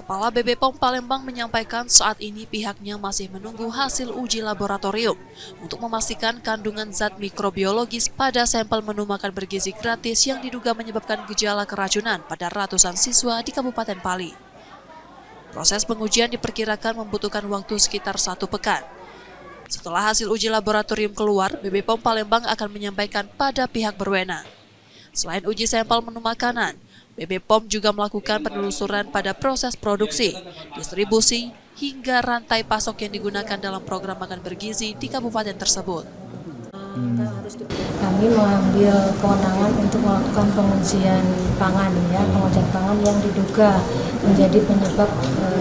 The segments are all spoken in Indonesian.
Kepala BPOM Palembang menyampaikan saat ini pihaknya masih menunggu hasil uji laboratorium untuk memastikan kandungan zat mikrobiologis pada sampel menu makan bergizi gratis yang diduga menyebabkan gejala keracunan pada ratusan siswa di Kabupaten Pali. Proses pengujian diperkirakan membutuhkan waktu sekitar 1 pekan. Setelah hasil uji laboratorium keluar, BPOM Palembang akan menyampaikan pada pihak berwenang. Selain uji sampel menu makanan, BPOM juga melakukan penelusuran pada proses produksi, distribusi, hingga rantai pasok yang digunakan dalam program makan bergizi di kabupaten tersebut. Kami mengambil kewenangan untuk melakukan pengujian pangan, pengujian pangan yang diduga menjadi penyebab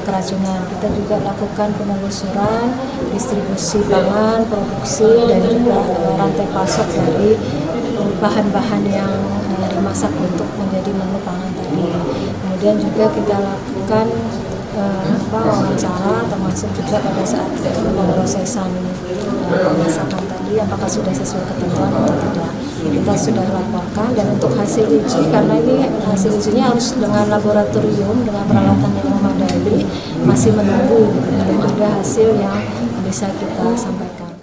keracunan. Kita juga lakukan penelusuran, distribusi pangan, produksi, dan juga rantai pasok dari bahan-bahan yang dimasak untuk menjadi menu pangan tadi. Kemudian juga kita lakukan wawancara, termasuk juga pada saat pemrosesan pemasakan tadi apakah sudah sesuai ketentuan atau tidak. Kita sudah laporkan, dan untuk hasil uji, karena ini hasil ujinya harus dengan laboratorium dengan peralatan yang memadai, masih menunggu belum ada hasil yang bisa kita sampaikan.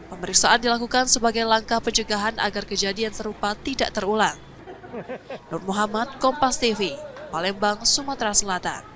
Pemeriksaan dilakukan sebagai langkah pencegahan agar kejadian serupa tidak terulang. Nur Muhammad, Kompas TV, Palembang, Sumatera Selatan.